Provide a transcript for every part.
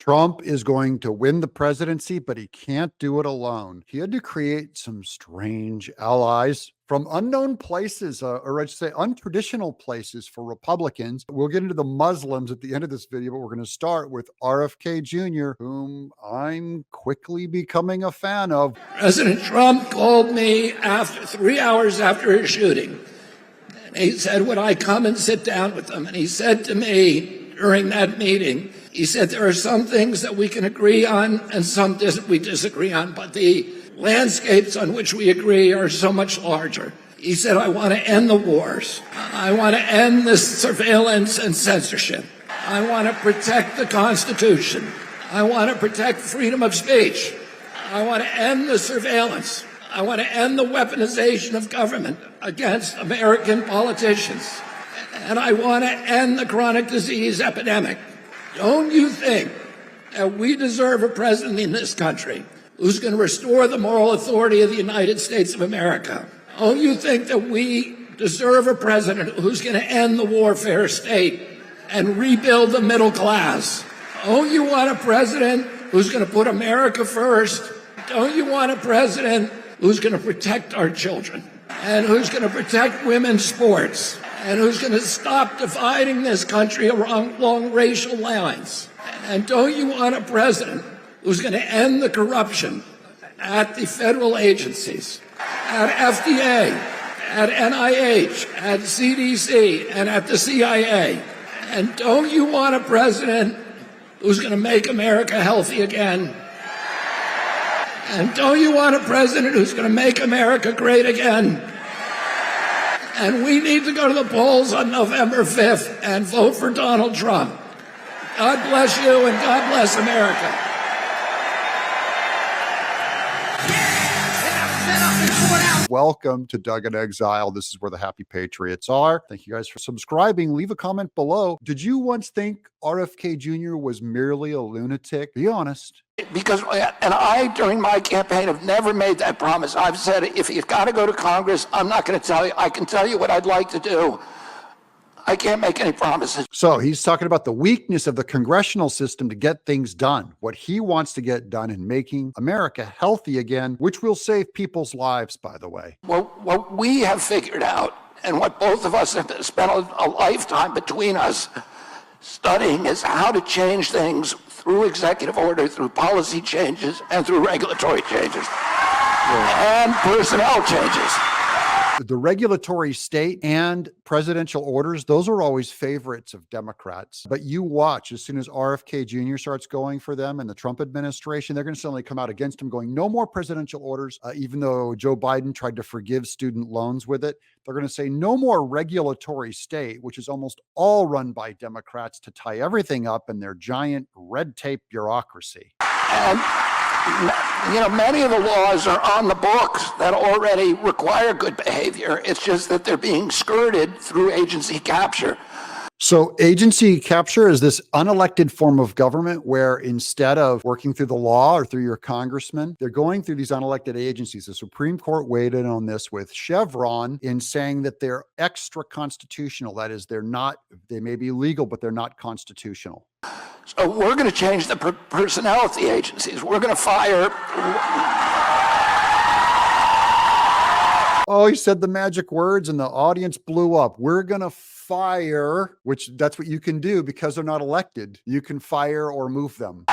Trump is going to win the presidency, but he can't do it alone. He had to create some strange allies from unknown places, or I should say untraditional places for Republicans. We'll get into the Muslims at the end of this video, but we're going to start with RFK Jr., whom I'm quickly becoming a fan of. President Trump called me 3 hours after his shooting. And he said, would I come and sit down with them? And he said to me during that meeting, he said, there are some things that we can agree on and some we disagree on, but the landscapes on which we agree are so much larger. He said, I want to end the wars. I want to end this surveillance and censorship. I want to protect the Constitution. I want to protect freedom of speech. I want to end the surveillance. I want to end the weaponization of government against American politicians. And I want to end the chronic disease epidemic. Don't you think that we deserve a president in this country who's going to restore the moral authority of the United States of America? Don't you think that we deserve a president who's going to end the warfare state and rebuild the middle class? Don't you want a president who's going to put America first? Don't you want a president who's going to protect our children and who's going to protect women's sports and who's going to stop dividing this country along racial lines? And don't you want a president who's going to end the corruption at the federal agencies, at FDA, at NIH, at CDC, and at the CIA? And don't you want a president who's going to make America healthy again? And don't you want a president who's going to make America great again? And we need to go to the polls on November 5th and vote for Donald Trump. God bless you and God bless America. Welcome to Doug in Exile. This is where the happy patriots are. Thank you guys for subscribing. Leave a comment below. Did you once think RFK Jr. was merely a lunatic? Be honest. Because, and I, during my campaign, have never made that promise. I've said, if you've got to go to Congress, I'm not going to tell you. I can tell you what I'd like to do. I can't make any promises. So he's talking about the weakness of the congressional system to get things done, what he wants to get done in making America healthy again, which will save people's lives, by the way. Well, what we have figured out, and what both of us have spent a lifetime between us studying, is how to change things through executive order, through policy changes, and through regulatory changes, and personnel changes. The regulatory state and presidential orders, those are always favorites of Democrats. But you watch, as soon as RFK Jr. starts going for them and the Trump administration, they're going to suddenly come out against him going, no more presidential orders, even though Joe Biden tried to forgive student loans with it. They're going to say no more regulatory state, which is almost all run by Democrats to tie everything up in their giant red tape bureaucracy. You know, many of the laws are on the books that already require good behavior. It's just that they're being skirted through agency capture. So agency capture is this unelected form of government where instead of working through the law or through your congressman, they're going through these unelected agencies. The Supreme Court weighed in on this with Chevron in saying that they're extra constitutional. That is, they may be legal, but they're not constitutional. So we're going to change the personnel of the agencies. We're going to fire. Oh, he said the magic words and the audience blew up. We're going to fire, which that's what you can do because they're not elected. You can fire or move them.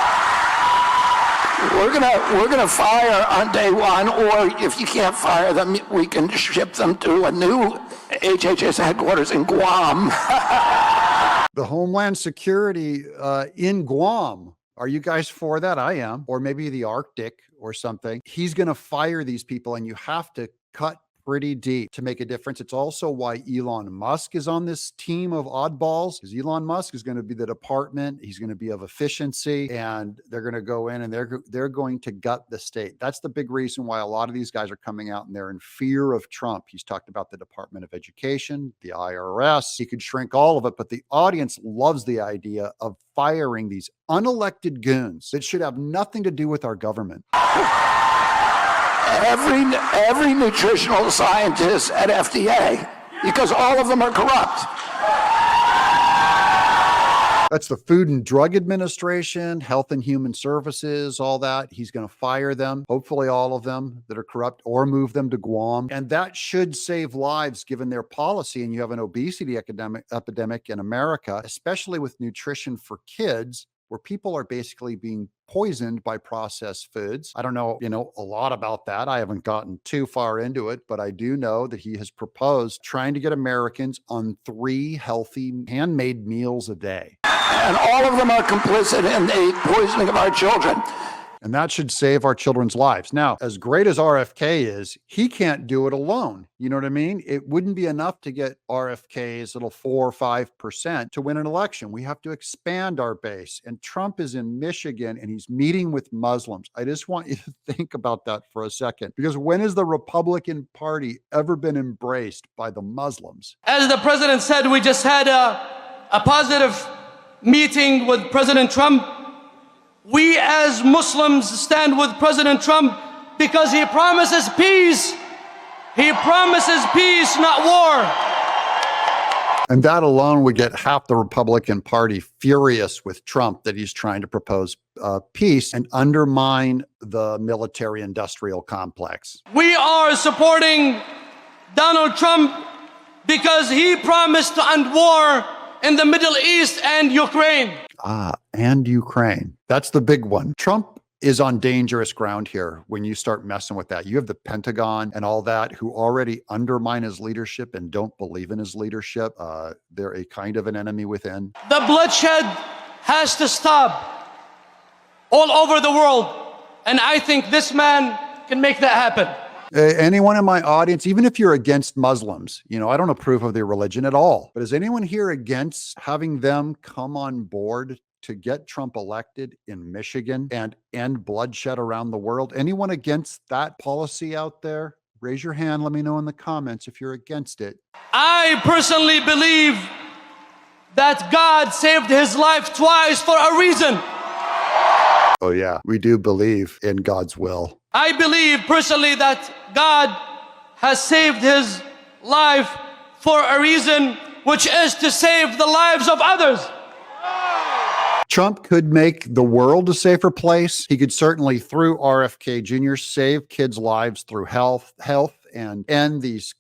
We're gonna fire on day one, or if you can't fire them, we can ship them to a new HHS headquarters in Guam. The Homeland Security in Guam. Are you guys for that? I am. Or maybe the Arctic or something. He's going to fire these people, and you have to cut pretty deep to make a difference. It's also why Elon Musk is on this team of oddballs, because Elon Musk is going to be the department. He's going to be of efficiency, and they're going to go in and they're going to gut the state. That's the big reason why a lot of these guys are coming out and they're in fear of Trump. He's talked about the Department of Education, the IRS. He could shrink all of it, but the audience loves the idea of firing these unelected goons that should have nothing to do with our government. Every nutritional scientist at FDA, because all of them are corrupt. That's the Food and Drug Administration, Health and Human Services, all that. He's going to fire them, hopefully all of them that are corrupt, or move them to Guam. And that should save lives given their policy. And you have an obesity epidemic in America, especially with nutrition for kids, where people are basically being poisoned by processed foods. I don't know, a lot about that. I haven't gotten too far into it, but I do know that he has proposed trying to get Americans on 3 healthy handmade meals a day. And all of them are complicit in the poisoning of our children. And that should save our children's lives. Now, as great as RFK is, he can't do it alone. You know what I mean? It wouldn't be enough to get RFK's little 4 or 5% to win an election. We have to expand our base. And Trump is in Michigan and he's meeting with Muslims. I just want you to think about that for a second, because when has the Republican Party ever been embraced by the Muslims? As the president said, we just had a positive meeting with President Trump. We as Muslims stand with President Trump because he promises peace. He promises peace, not war. And that alone would get half the Republican Party furious with Trump that he's trying to propose peace and undermine the military-industrial complex. We are supporting Donald Trump because he promised to end war in the Middle East and Ukraine. And Ukraine. That's the big one. Trump is on dangerous ground here when you start messing with that. You have the Pentagon and all that who already undermine his leadership and don't believe in his leadership. They're a kind of an enemy within. The bloodshed has to stop all over the world. And I think this man can make that happen. Anyone in my audience, even if you're against Muslims, I don't approve of their religion at all, but is anyone here against having them come on board to get Trump elected in Michigan and end bloodshed around the world? Anyone against that policy out there? Raise your hand. Let me know in the comments if you're against it. I personally believe that God saved his life twice for a reason. Oh yeah, we do believe in God's will. I believe personally that God has saved his life for a reason, which is to save the lives of others. Trump could make the world a safer place. He could certainly, through RFK Jr., save kids' lives through health, and end these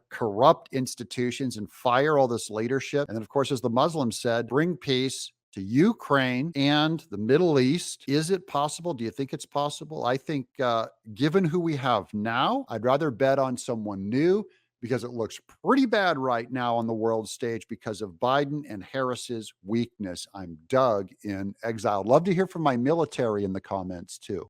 corrupt institutions and fire all this leadership. And then, of course, as the Muslims said, bring peace to Ukraine and the Middle East. Is it possible? Do you think it's possible? I think given who we have now, I'd rather bet on someone new, because it looks pretty bad right now on the world stage because of Biden and Harris's weakness. I'm Doug in exile. Love to hear from my military in the comments too.